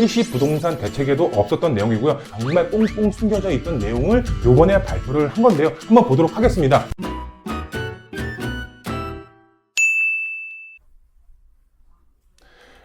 일시 부동산 대책에도 없었던 내용이고요. 정말 꽁꽁 숨겨져 있던 내용을 요번에 발표를 한 건데요. 한번 보도록 하겠습니다.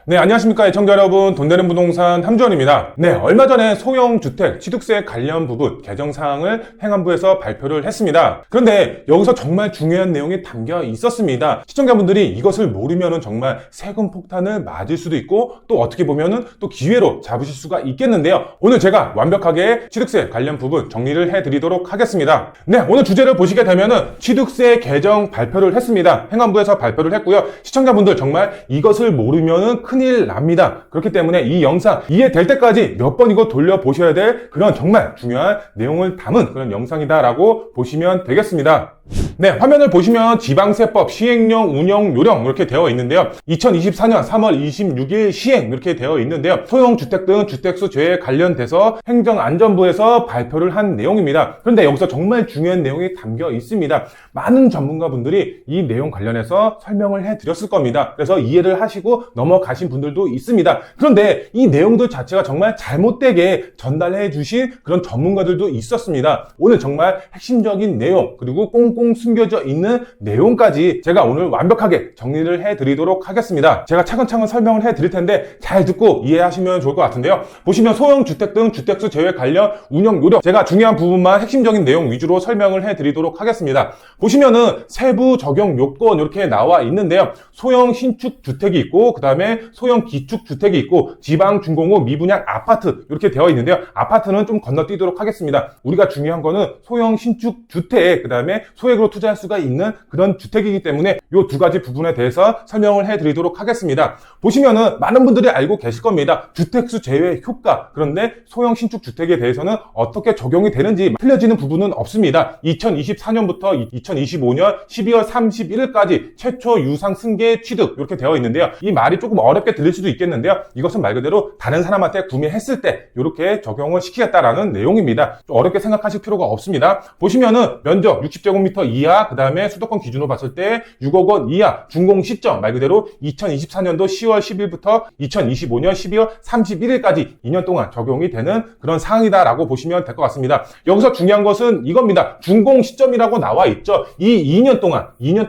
네, 안녕하십니까 애청자 여러분, 돈되는 부동산 함주원입니다. 네, 얼마 전에 소형주택 취득세 관련 부분 개정사항을 행안부에서 발표를 했습니다. 그런데 여기서 정말 중요한 내용이 담겨 있었습니다. 시청자분들이 이것을 모르면 정말 세금 폭탄을 맞을 수도 있고, 또 어떻게 보면 또 기회로 잡으실 수가 있겠는데요. 오늘 제가 완벽하게 취득세 관련 부분 정리를 해드리도록 하겠습니다. 네, 오늘 주제를 보시게 되면은 취득세 개정 발표를 했습니다. 행안부에서 발표를 했고요. 시청자분들 정말 이것을 모르면은 큰일 납니다. 그렇기 때문에 이 영상 이해될 때까지 몇 번 이거 돌려보셔야 될 그런 정말 중요한 내용을 담은 그런 영상이다라고 보시면 되겠습니다. 네, 화면을 보시면 지방세법 시행령 운영 요령 이렇게 되어 있는데요. 2024년 3월 26일 시행 이렇게 되어 있는데요. 소형주택 등 주택수 제외에 관련돼서 행정안전부에서 발표를 한 내용입니다. 그런데 여기서 정말 중요한 내용이 담겨 있습니다. 많은 전문가분들이 이 내용 관련해서 설명을 해드렸을 겁니다. 그래서 이해를 하시고 넘어가신 분들도 있습니다. 그런데 이 내용들 자체가 정말 잘못되게 전달해 주신 그런 전문가들도 있었습니다. 오늘 정말 핵심적인 내용 그리고 꽁꽁 숨겨져 있는 내용까지 제가 오늘 완벽하게 정리를 해드리도록 하겠습니다. 제가 차근차근 설명을 해드릴 텐데 잘 듣고 이해하시면 좋을 것 같은데요. 보시면 소형주택 등 주택수 제외 관련 운영 요령, 제가 중요한 부분만 핵심적인 내용 위주로 설명을 해드리도록 하겠습니다. 보시면은 세부 적용 요건 이렇게 나와 있는데요. 소형 신축 주택이 있고, 그 다음에 소형 기축 주택이 있고, 지방 준공후 미분양 아파트 이렇게 되어 있는데요. 아파트는 좀 건너뛰도록 하겠습니다. 우리가 중요한 거는 소형 신축 주택, 그 다음에 소액으로 투자할 수가 있는 그런 주택이기 때문에 이 두 가지 부분에 대해서 설명을 해드리도록 하겠습니다. 보시면은 많은 분들이 알고 계실 겁니다. 주택수 제외 효과. 그런데 소형 신축 주택에 대해서는 어떻게 적용이 되는지 틀려지는 부분은 없습니다. 2024년부터 2025년 12월 31일까지 최초 유상 승계 취득 이렇게 되어 있는데요. 이 말이 조금 어렵게 들릴 수도 있겠는데요. 이것은 말 그대로 다른 사람한테 구매했을 때 이렇게 적용을 시키겠다라는 내용입니다. 좀 어렵게 생각하실 필요가 없습니다. 보시면은 면적 60제곱미터 이하, 그 다음에 수도권 기준으로 봤을 때 6억 원 이하, 준공 시점 말 그대로 2024년도 10월 10일부터 2025년 12월 31일까지 2년 동안 적용이 되는 그런 사항이다라고 보시면 될 것 같습니다. 여기서 중요한 것은 이겁니다. 준공 시점이라고 나와 있죠. 이 2년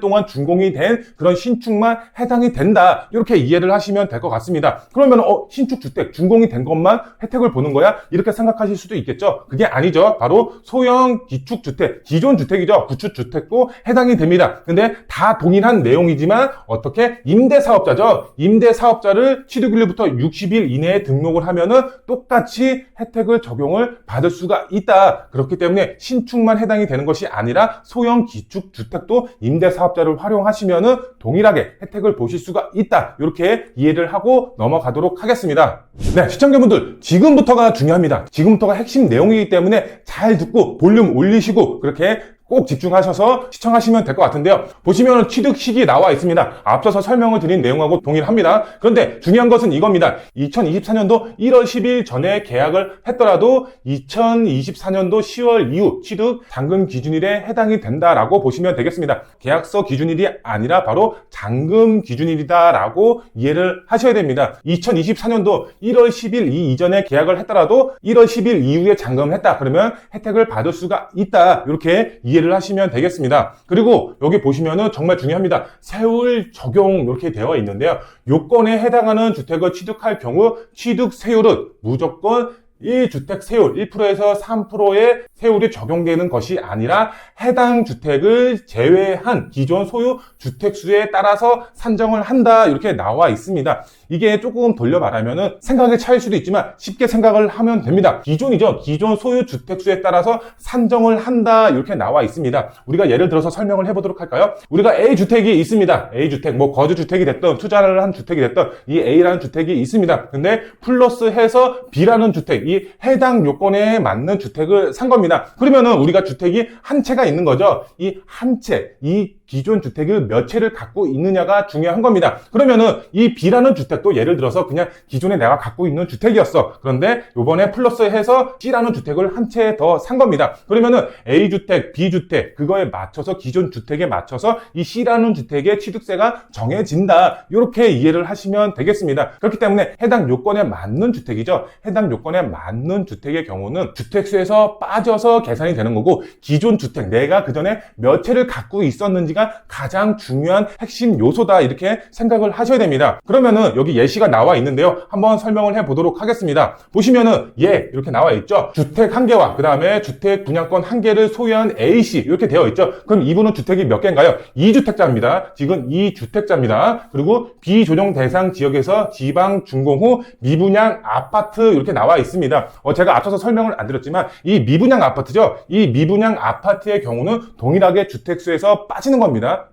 동안 준공이 된 그런 신축만 해당이 된다. 이렇게 이해를 하시면 될 것 같습니다. 그러면 신축 주택 준공이 된 것만 혜택을 보는 거야? 이렇게 생각하실 수도 있겠죠. 그게 아니죠. 바로 소형 기축 주택, 기존 주택이죠. 구축 주택도 해당이 됩니다. 근데 다 동일한 내용이지만 어떻게 임대사업자죠. 임대사업자를 취득일로부터 60일 이내에 등록을 하면은 똑같이 혜택을 적용을 받을 수가 있다. 그렇기 때문에 신축만 해당이 되는 것이 아니라 소형 기축 주택도 임대사업자를 활용하시면은 동일하게 혜택을 보실 수가 있다. 이렇게 이해를 하고 넘어가도록 하겠습니다. 네, 시청자분들 지금부터가 중요합니다. 지금부터가 핵심 내용이기 때문에 잘 듣고 볼륨 올리시고 그렇게 꼭 집중하셔서 시청하시면 될 것 같은데요. 보시면 취득식이 나와 있습니다. 앞서서 설명을 드린 내용하고 동일합니다. 그런데 중요한 것은 이겁니다. 2024년도 1월 10일 전에 계약을 했더라도 2024년도 10월 이후 취득 잔금 기준일에 해당이 된다라고 보시면 되겠습니다. 계약서 기준일이 아니라 바로 잔금 기준일이다라고 이해를 하셔야 됩니다. 2024년도 1월 10일 이전에 계약을 했더라도 1월 10일 이후에 잔금을 했다. 그러면 혜택을 받을 수가 있다. 이렇게 이해를 하시면 되겠습니다. 그리고 여기 보시면은 정말 중요합니다. 세율 적용 이렇게 되어 있는데요. 요건에 해당하는 주택을 취득할 경우 취득 세율은 무조건 1주택 세율 1%에서 3%의 세율이 적용되는 것이 아니라 해당 주택을 제외한 기존 소유 주택수에 따라서 산정을 한다 이렇게 나와 있습니다. 이게 조금 돌려 말하면은 생각의 차이일 수도 있지만 쉽게 생각을 하면 됩니다. 기존이죠. 기존 소유 주택수에 따라서 산정을 한다 이렇게 나와 있습니다. 우리가 예를 들어서 설명을 해보도록 할까요? 우리가 A주택이 있습니다. A주택, 뭐 거주주택이 됐던 투자를 한 주택이 됐던 이 A라는 주택이 있습니다. 근데 플러스 해서 B라는 주택, 이 해당 요건에 맞는 주택을 산 겁니다. 그러면은 우리가 주택이 한 채가 있는 거죠. 이 한 채, 이 기존 주택을 몇 채를 갖고 있느냐가 중요한 겁니다. 그러면은 이 B라는 주택도 예를 들어서 그냥 기존에 내가 갖고 있는 주택이었어. 그런데 요번에 플러스해서 C라는 주택을 한 채 더 산 겁니다. 그러면은 A주택, B주택 그거에 맞춰서 기존 주택에 맞춰서 이 C라는 주택의 취득세가 정해진다. 이렇게 이해를 하시면 되겠습니다. 그렇기 때문에 해당 요건에 맞는 주택이죠. 해당 요건에 맞는 주택의 경우는 주택수에서 빠져서 계산이 되는 거고 기존 주택, 내가 그전에 몇 채를 갖고 있었는지가 가장 중요한 핵심 요소다. 이렇게 생각을 하셔야 됩니다. 그러면은 여기 예시가 나와 있는데요. 한번 설명을 해보도록 하겠습니다. 보시면은 이렇게 나와 있죠. 주택 한 개와 그 다음에 주택 분양권 한 개를 소유한 A씨 이렇게 되어 있죠. 그럼 이분은 주택이 몇 개인가요? 2주택자입니다. 지금 2주택자입니다. 그리고 비조정 대상 지역에서 지방 준공 후 미분양 아파트 이렇게 나와 있습니다. 제가 앞서서 설명을 안 드렸지만 이 미분양 아파트죠. 이 미분양 아파트의 경우는 동일하게 주택수에서 빠지는 겁니다.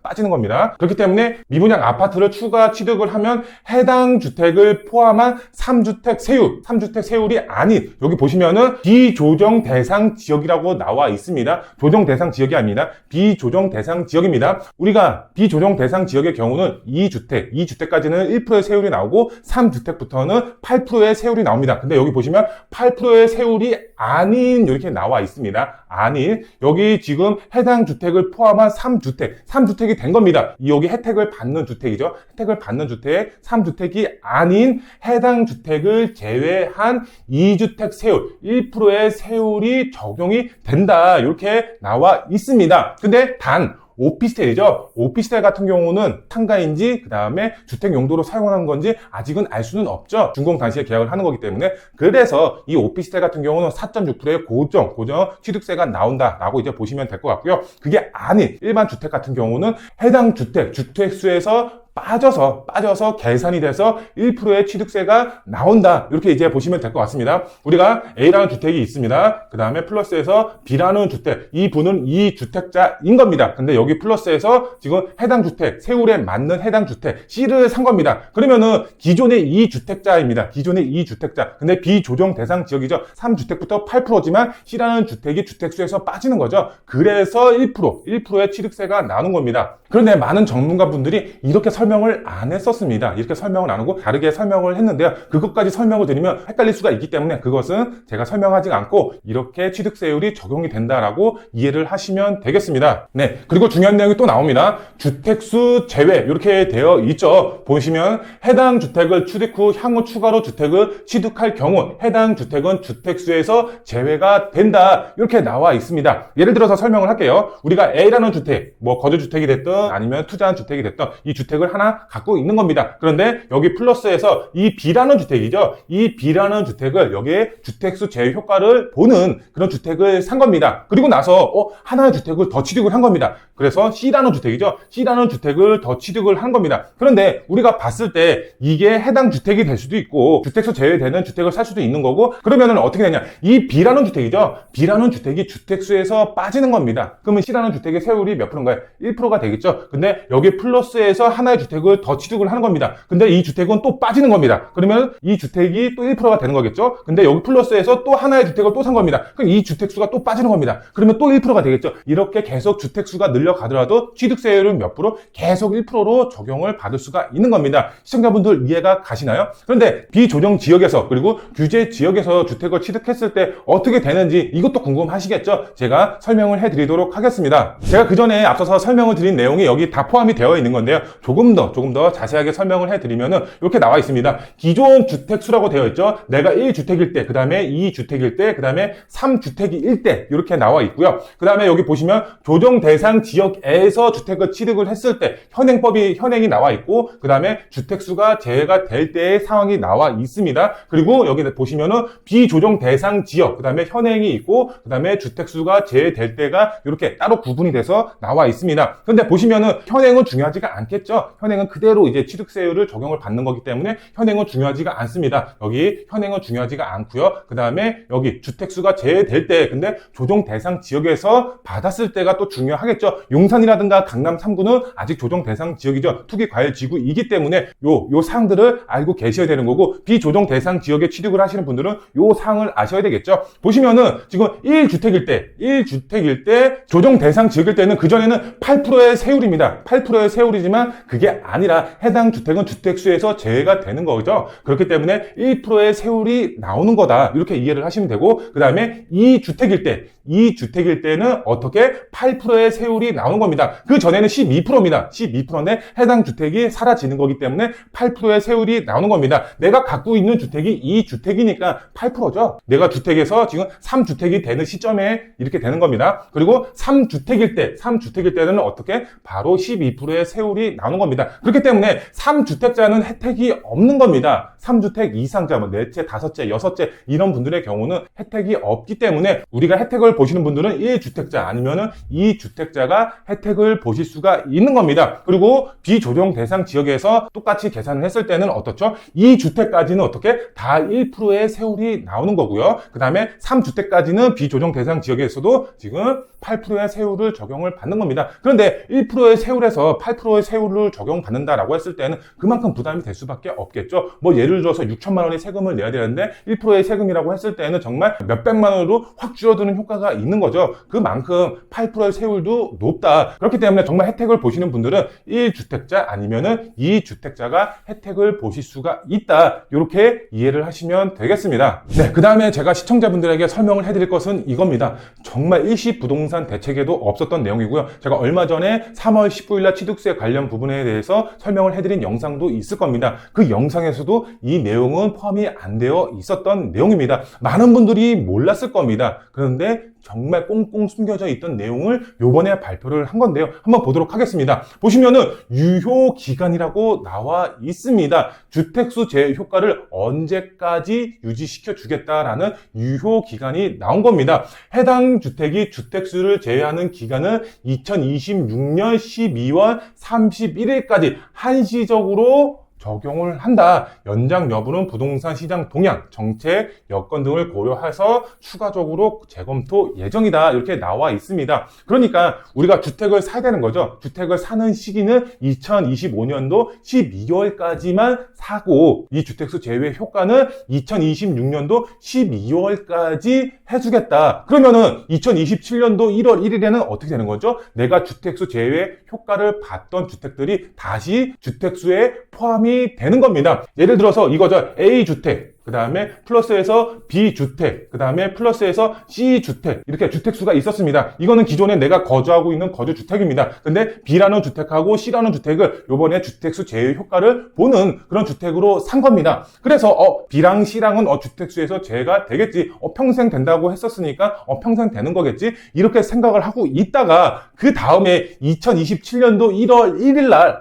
그렇기 때문에 미분양 아파트를 추가 취득을 하면 해당 주택을 포함한 3주택 세율이 아닌 여기 보시면은 비조정 대상 지역이라고 나와 있습니다. 조정 대상 지역이 아닙니다. 비조정 대상 지역입니다. 우리가 비조정 대상 지역의 경우는 2주택까지는 1%의 세율이 나오고 3주택부터는 8%의 세율이 나옵니다. 근데 여기 보시면 8%의 세율이 아닌 이렇게 나와 있습니다. 아닌 여기 지금 해당 주택을 포함한 3주택이 된 겁니다. 여기 혜택을 받는 주택이죠. 혜택을 받는 주택 3주택이 아닌 해당 주택을 제외한 2주택 세율 1%의 세율이 적용이 된다. 이렇게 나와 있습니다. 근데 단 오피스텔이죠. 오피스텔 같은 경우는 상가인지 그 다음에 주택 용도로 사용하는 건지 아직은 알 수는 없죠. 준공 당시에 계약을 하는 거기 때문에. 그래서 이 오피스텔 같은 경우는 4.6%의 고정 취득세가 나온다라고 이제 보시면 될 것 같고요. 그게 아닌 일반 주택 같은 경우는 해당 주택수에서 빠져서 계산이 돼서 1%의 취득세가 나온다. 이렇게 이제 보시면 될 것 같습니다. 우리가 A라는 주택이 있습니다. 그 다음에 플러스해서 B라는 주택, 이 분은 2주택자인 겁니다. 근데 여기 플러스해서 지금 해당 주택, 세율에 맞는 해당 주택 C를 산 겁니다. 그러면은 기존의 2주택자입니다. 기존의 2주택자. 근데 비조정 대상 지역이죠. 3주택부터 8%지만 C라는 주택이 주택수에서 빠지는 거죠. 그래서 1%의 취득세가 나오는 겁니다. 그런데 많은 전문가분들이 이렇게 설명을 안 했었습니다. 이렇게 설명을 안 하고 다르게 설명을 했는데요. 그것까지 설명을 드리면 헷갈릴 수가 있기 때문에 그것은 제가 설명하지 않고 이렇게 취득세율이 적용이 된다라고 이해를 하시면 되겠습니다. 네, 그리고 중요한 내용이 또 나옵니다. 주택수 제외 이렇게 되어 있죠. 보시면 해당 주택을 취득 후 향후 추가로 주택을 취득할 경우 해당 주택은 주택수에서 제외가 된다. 이렇게 나와 있습니다. 예를 들어서 설명을 할게요. 우리가 A라는 주택, 거주주택이 됐든 아니면 투자한 주택이 됐든 이 주택을 하나 갖고 있는 겁니다. 그런데 여기 플러스해서 이 B라는 주택이죠. 이 B라는 주택을 여기에 주택수 제외 효과를 보는 그런 주택을 산 겁니다. 그리고 나서 하나의 주택을 더 취득을 한 겁니다. 그래서 C라는 주택이죠. C라는 주택을 더 취득을 한 겁니다. 그런데 우리가 봤을 때 이게 해당 주택이 될 수도 있고 주택수 제외되는 주택을 살 수도 있는 거고 그러면은 어떻게 되냐. 이 B라는 주택이죠. B라는 주택이 주택수에서 빠지는 겁니다. 그러면 C라는 주택의 세율이 몇 프로인가요? 1%가 되겠죠. 근데 여기 플러스해서 하나의 주택을 더 취득을 하는 겁니다. 근데 이 주택은 또 빠지는 겁니다. 그러면 이 주택이 또 1%가 되는 거겠죠. 근데 여기 플러스해서 또 하나의 주택을 또 산 겁니다. 그럼 이 주택수가 또 빠지는 겁니다. 그러면 또 1%가 되겠죠. 이렇게 계속 주택수가 늘려가더라도 취득세율은 몇 프로? 계속 1%로 적용을 받을 수가 있는 겁니다. 시청자분들 이해가 가시나요? 그런데 비조정 지역에서 그리고 규제 지역에서 주택을 취득했을 때 어떻게 되는지 이것도 궁금하시겠죠? 제가 설명을 해드리도록 하겠습니다. 제가 그 전에 앞서서 설명을 드린 내용이 여기 다 포함이 되어 있는 건데요. 조금 더 자세하게 설명을 해드리면은 이렇게 나와 있습니다. 기존 주택수라고 되어 있죠. 내가 1주택일 때, 그 다음에 2주택일 때, 그 다음에 3주택일 때 이렇게 나와 있고요. 그 다음에 여기 보시면 조정 대상 지역에서 주택을 취득을 했을 때 현행이 나와 있고 그 다음에 주택수가 제외가 될 때의 상황이 나와 있습니다. 그리고 여기 보시면은 비조정 대상 지역, 그 다음에 현행이 있고 그 다음에 주택수가 제외될 때가 이렇게 따로 구분이 돼서 나와 있습니다. 근데 보시면은 현행은 중요하지가 않겠죠. 현행은 그대로 이제 취득세율을 적용을 받는 거기 때문에 현행은 중요하지가 않습니다. 여기 현행은 중요하지가 않고요. 그 다음에 여기 주택수가 제외될 때, 근데 조정 대상 지역에서 받았을 때가 또 중요하겠죠. 용산이라든가 강남 3구는 아직 조정 대상 지역이죠. 투기과열지구이기 때문에 요 사항들을 알고 계셔야 되는 거고, 비조정 대상 지역에 취득을 하시는 분들은 요 사항을 아셔야 되겠죠. 보시면은 지금 1주택일 때 조정 대상 지역일 때는 그전에는 8%의 세율입니다. 8%의 세율이지만 그게 아니라 해당 주택은 주택수에서 제외가 되는 거죠. 그렇기 때문에 1%의 세율이 나오는 거다. 이렇게 이해를 하시면 되고, 그 다음에 2주택일 때는 어떻게 8%의 세율이 나오는 겁니다. 그 전에는 12%입니다. 12%인데 해당 주택이 사라지는 거기 때문에 8%의 세율이 나오는 겁니다. 내가 갖고 있는 주택이 2주택이니까 8%죠. 내가 주택에서 지금 3주택이 되는 시점에 이렇게 되는 겁니다. 그리고 3주택일 때는 어떻게? 바로 12%의 세율이 나오는 겁니다. 그렇기 때문에 3주택자는 혜택이 없는 겁니다. 3주택 이상자, 뭐 넷째, 다섯째, 여섯째 이런 분들의 경우는 혜택이 없기 때문에 우리가 혜택을 보시는 분들은 1주택자 아니면은 2주택자가 혜택을 보실 수가 있는 겁니다. 그리고 비조정 대상 지역에서 똑같이 계산을 했을 때는 어떻죠? 2주택까지는 어떻게? 다 1%의 세율이 나오는 거고요. 그 다음에 3주택까지는 비조정 대상 지역에서도 지금 8%의 세율을 적용을 받는 겁니다. 그런데 1%의 세율에서 8%의 세율을 적용받는다라고 했을 때는 그만큼 부담이 될 수밖에 없겠죠. 뭐 예를 들어서 6천만 원의 세금을 내야 되는데 1%의 세금이라고 했을 때는 정말 몇백만 원으로 확 줄어드는 효과가 있는 거죠. 그만큼 8%의 세율도 높다. 그렇기 때문에 정말 혜택을 보시는 분들은 1주택자 아니면은 2주택자가 혜택을 보실 수가 있다. 이렇게 이해를 하시면 되겠습니다. 네, 그 다음에 제가 시청자분들에게 설명을 해드릴 것은 이겁니다. 정말 일시 부동산 대책에도 없었던 내용이고요. 제가 얼마 전에 3월 19일 날 취득세 관련 부분에 대해서 설명을 해드린 영상도 있을 겁니다. 그 영상에서도 이 내용은 포함이 안 되어 있었던 내용입니다. 많은 분들이 몰랐을 겁니다. 그런데 정말 꽁꽁 숨겨져 있던 내용을 요번에 발표를 한 건데요. 한번 보도록 하겠습니다. 보시면은 유효기간이라고 나와 있습니다. 주택수 제외 효과를 언제까지 유지시켜 주겠다라는 유효기간이 나온 겁니다. 해당 주택이 주택수를 제외하는 기간은 2026년 12월 31일까지 한시적으로 적용을 한다. 연장 여부는 부동산 시장 동향, 정책, 여건 등을 고려해서 추가적으로 재검토 예정이다. 이렇게 나와 있습니다. 그러니까 우리가 주택을 사야 되는 거죠. 주택을 사는 시기는 2025년도 12월까지만 사고 이 주택수 제외 효과는 2026년도 12월까지 해주겠다. 그러면은 2027년도 1월 1일에는 어떻게 되는 거죠? 내가 주택수 제외 효과를 받던 주택들이 다시 주택수에 포함이 되는 겁니다. 예를 들어서 이거죠. A주택, 그 다음에 플러스에서 B주택, 그 다음에 플러스에서 C주택, 이렇게 주택수가 있었습니다. 이거는 기존에 내가 거주하고 있는 거주주택입니다. 근데 B라는 주택하고 C라는 주택을 요번에 주택수 제외 효과를 보는 그런 주택으로 산 겁니다. 그래서 B랑 C랑은 주택수에서 제외가 되겠지. 평생 된다고 했었으니까 평생 되는 거겠지. 이렇게 생각을 하고 있다가 그 다음에 2027년도 1월 1일 날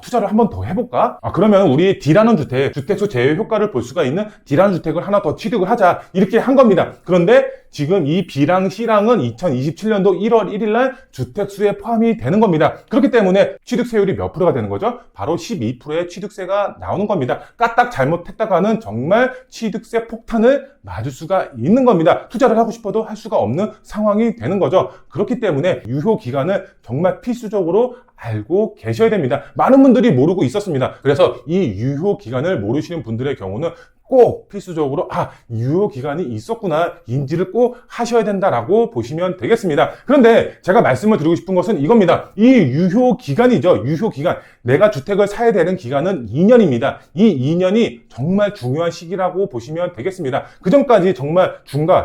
투자를 한 번 더 해볼까? 그러면 우리 D라는 주택, 주택수 제외 효과를 볼 수가 있는 D라는 주택을 하나 더 취득을 하자. 이렇게 한 겁니다. 그런데 지금 이 B랑 C랑은 2027년도 1월 1일 날 주택수에 포함이 되는 겁니다. 그렇기 때문에 취득세율이 몇 프로가 되는 거죠? 바로 12%의 취득세가 나오는 겁니다. 까딱 잘못했다가는 정말 취득세 폭탄을 맞을 수가 있는 겁니다. 투자를 하고 싶어도 할 수가 없는 상황이 되는 거죠. 그렇기 때문에 유효 기간을 정말 필수적으로 알고 계셔야 됩니다. 많은 분들이 모르고 있었습니다. 그래서 이 유효 기간을 모르시는 분들의 경우는 꼭 필수적으로 유효 기간이 있었구나 인지를 꼭 하셔야 된다라고 보시면 되겠습니다. 그런데 제가 말씀을 드리고 싶은 것은 이겁니다. 이 유효 기간이죠. 유효 기간. 내가 주택을 사야 되는 기간은 2년입니다. 이 2년이 정말 중요한 시기라고 보시면 되겠습니다. 그 전까지 정말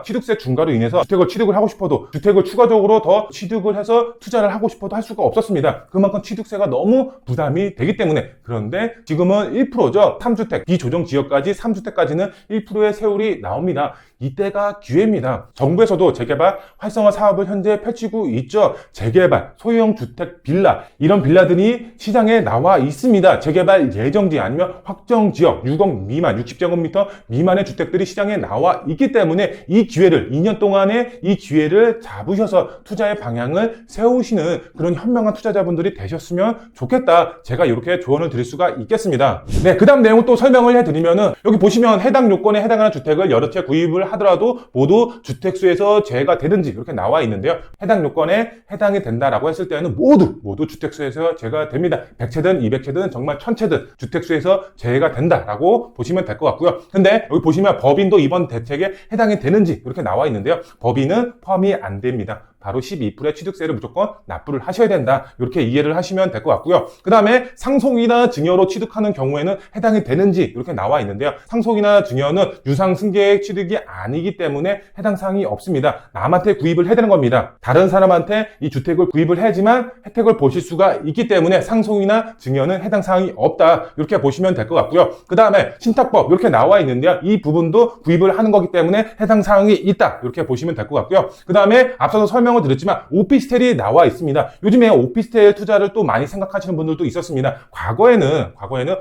취득세 중과로 인해서 주택을 취득을 하고 싶어도 주택을 추가적으로 더 취득을 해서 투자를 하고 싶어도 할 수가 없었습니다. 그만큼 취득세가 너무 부담이 되기 때문에. 그런데 지금은 1%죠. 3주택, 비조정 지역까지 3주택 주택까지는 1%의 세율이 나옵니다. 이때가 기회입니다. 정부에서도 재개발 활성화 사업을 현재 펼치고 있죠. 재개발, 소유형 주택 빌라, 이런 빌라들이 시장에 나와 있습니다. 재개발 예정지 아니면 확정 지역, 6억 미만, 60제곱미터 미만의 주택들이 시장에 나와 있기 때문에 이 기회를, 2년 동안에 이 기회를 잡으셔서 투자의 방향을 세우시는 그런 현명한 투자자분들이 되셨으면 좋겠다. 제가 이렇게 조언을 드릴 수가 있겠습니다. 네, 그 다음 내용을 또 설명을 해드리면은, 여기 보시면 해당 요건에 해당하는 주택을 여러 채 구입을 하더라도 모두 주택수에서 제외가 되든지 이렇게 나와 있는데요. 해당 요건에 해당이 된다라고 했을 때는 모두 주택수에서 제외가 됩니다. 100채든 200채든 정말 1000채든 주택수에서 제외가 된다라고 보시면 될 것 같고요. 근데 여기 보시면 법인도 이번 대책에 해당이 되는지 이렇게 나와 있는데요. 법인은 포함이 안 됩니다. 바로 12%의 취득세를 무조건 납부를 하셔야 된다. 이렇게 이해를 하시면 될 것 같고요. 그 다음에 상속이나 증여로 취득하는 경우에는 해당이 되는지 이렇게 나와 있는데요. 상속이나 증여는 유상승계의 취득이 아니기 때문에 해당 사항이 없습니다. 남한테 구입을 해야 되는 겁니다. 다른 사람한테 이 주택을 구입을 해야지만 혜택을 보실 수가 있기 때문에 상속이나 증여는 해당 사항이 없다. 이렇게 보시면 될 것 같고요. 그 다음에 신탁법 이렇게 나와 있는데요. 이 부분도 구입을 하는 거기 때문에 해당 사항이 있다. 이렇게 보시면 될 것 같고요. 그 다음에 앞서서 설명을 드렸지만 오피스텔이 나와 있습니다. 요즘에 오피스텔 투자를 또 많이 생각하시는 분들도 있었습니다. 과거에는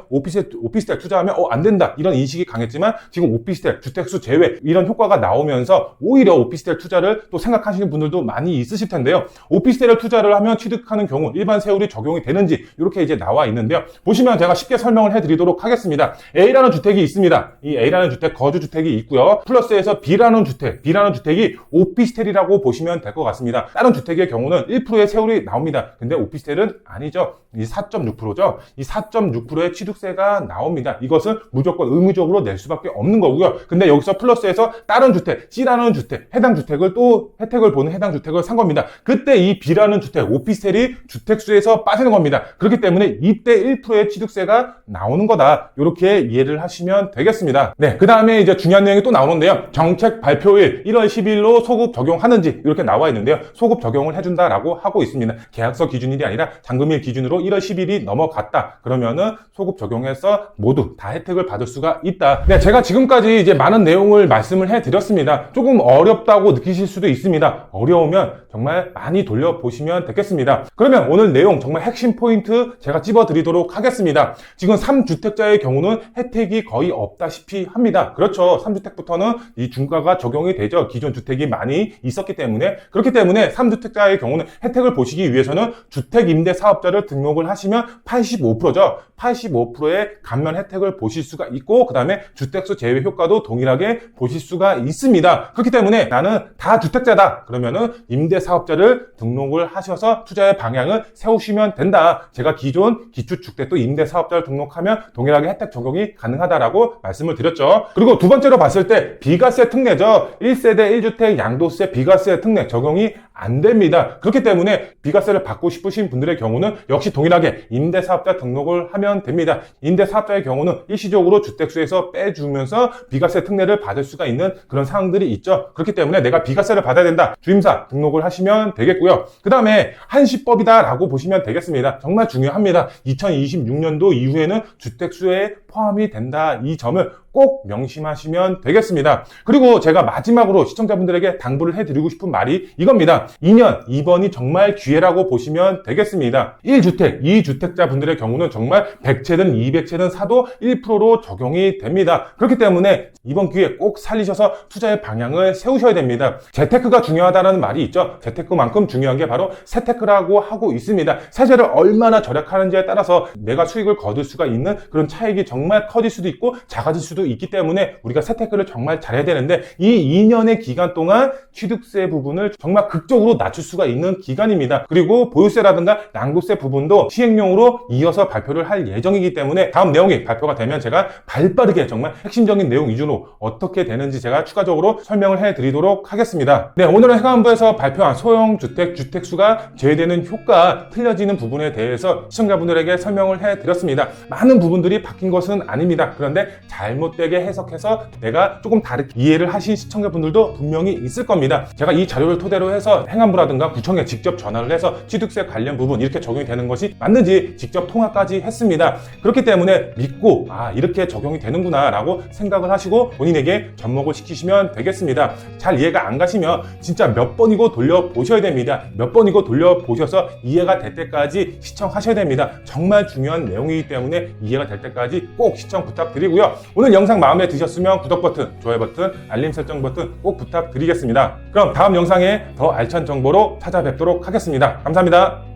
오피스텔 투자하면 안 된다 이런 인식이 강했지만 지금 오피스텔 주택수 제외 이런 효과가 나오면서 오히려 오피스텔 투자를 또 생각하시는 분들도 많이 있으실 텐데요. 오피스텔을 투자를 하면 취득하는 경우 일반 세율이 적용이 되는지 이렇게 이제 나와 있는데요. 보시면 제가 쉽게 설명을 해드리도록 하겠습니다. A라는 주택이 있습니다. 이 A라는 주택 거주주택이 있고요. 플러스에서 B라는 주택이 오피스텔이라고 보시면 될 것 같습니다. 다른 주택의 경우는 1%의 세율이 나옵니다. 근데 오피스텔은 아니죠. 이 4.6%죠. 이 4.6%의 취득세가 나옵니다. 이것은 무조건 의무적으로 낼 수밖에 없는 거고요. 근데 여기서 플러스해서 다른 주택, C라는 주택, 해당 주택을 또 혜택을 보는 해당 주택을 산 겁니다. 그때 이 B라는 주택, 오피스텔이 주택수에서 빠지는 겁니다. 그렇기 때문에 이때 1%의 취득세가 나오는 거다. 이렇게 이해를 하시면 되겠습니다. 네, 그 다음에 이제 중요한 내용이 또 나오는데요. 정책 발표일 1월 10일로 소급 적용하는지 이렇게 나와 있는데요. 소급 적용을 해준다라고 하고 있습니다. 계약서 기준일이 아니라 잔금일 기준으로 1월 10일이 넘어갔다. 그러면은 소급 적용해서 모두 다 혜택을 받을 수가 있다. 네, 제가 지금까지 이제 많은 내용을 말씀을 해드렸습니다. 조금 어렵다고 느끼실 수도 있습니다. 어려우면 정말 많이 돌려보시면 되겠습니다. 그러면 오늘 내용 정말 핵심 포인트 제가 찝어드리도록 하겠습니다. 지금 3주택자의 경우는 혜택이 거의 없다시피 합니다. 그렇죠. 3주택부터는 이 중과가 적용이 되죠. 기존 주택이 많이 있었기 때문에. 그렇기 때문에 3주택자의 경우는 혜택을 보시기 위해서는 주택임대사업자를 등록을 하시면 85%죠. 85%의 감면 혜택을 보실 수가 있고 그 다음에 주택수 제외 효과도 동일하게 보실 수가 있습니다. 그렇기 때문에 나는 다 주택자다. 그러면은 임대사업자를 등록을 하셔서 투자의 방향을 세우시면 된다. 제가 기존 기초주택도 임대사업자를 등록하면 동일하게 혜택 적용이 가능하다라고 말씀을 드렸죠. 그리고 두 번째로 봤을 때 비과세 특례죠. 1세대 1주택 양도세 비과세 특례 적용이 안 됩니다. 그렇기 때문에 비과세를 받고 싶으신 분들의 경우는 역시 동일하게 임대사업자 등록을 하면 됩니다. 임대사업자의 경우는 일시적으로 주택수에서 빼주면서 비과세 특례를 받을 수가 있는 그런 사항들이 있죠. 그렇기 때문에 내가 비과세를 받아야 된다. 주임사 등록을 하시면 되겠고요. 그 다음에 한시법이다라고 보시면 되겠습니다. 정말 중요합니다. 2026년도 이후에는 주택수에 포함이 된다. 이 점을 꼭 명심하시면 되겠습니다. 그리고 제가 마지막으로 시청자분들에게 당부를 해드리고 싶은 말이 이겁니다. 2년, 2번이 정말 기회라고 보시면 되겠습니다. 1주택, 2주택자 분들의 경우는 정말 100채든 200채든 사도 1%로 적용이 됩니다. 그렇기 때문에 이번 기회에 꼭 살리셔서 투자의 방향을 세우셔야 됩니다. 재테크가 중요하다는 말이 있죠. 재테크만큼 중요한 게 바로 세테크라고 하고 있습니다. 세제를 얼마나 절약하는지에 따라서 내가 수익을 거둘 수가 있는 그런 차익이 정말 커질 수도 있고 작아질 수도 있기 때문에 우리가 세테크를 정말 잘해야 되는데 이 2년의 기간 동안 취득세 부분을 정말 극적으로 낮출 수가 있는 기간입니다. 그리고 보유세라든가 양도세 부분도 시행령으로 이어서 발표를 할 예정이기 때문에 다음 내용이 발표가 되면 제가 발빠르게 정말 핵심적인 내용 위주로 어떻게 되는지 제가 추가적으로 설명을 해드리도록 하겠습니다. 네, 오늘은 행안부에서 발표한 소형주택 주택수가 제외되는 효과 틀려지는 부분에 대해서 시청자분들에게 설명을 해드렸습니다. 많은 부분들이 바뀐 것은 아닙니다. 그런데 잘못 잘못되게 해석해서 내가 조금 다르게 이해를 하신 시청자분들도 분명히 있을 겁니다. 제가 이 자료를 토대로 해서 행안부라든가 구청에 직접 전화를 해서 취득세 관련 부분 이렇게 적용이 되는 것이 맞는지 직접 통화까지 했습니다. 그렇기 때문에 믿고 이렇게 적용이 되는구나 라고 생각을 하시고 본인에게 접목을 시키시면 되겠습니다. 잘 이해가 안 가시면 진짜 몇 번이고 돌려보셔야 됩니다. 몇 번이고 돌려보셔서 이해가 될 때까지 시청하셔야 됩니다. 정말 중요한 내용이기 때문에 이해가 될 때까지 꼭 시청 부탁드리고요. 오늘 영상 마음에 드셨으면 구독 버튼, 좋아요 버튼, 알림 설정 버튼 꼭 부탁드리겠습니다. 그럼 다음 영상에 더 알찬 정보로 찾아뵙도록 하겠습니다. 감사합니다.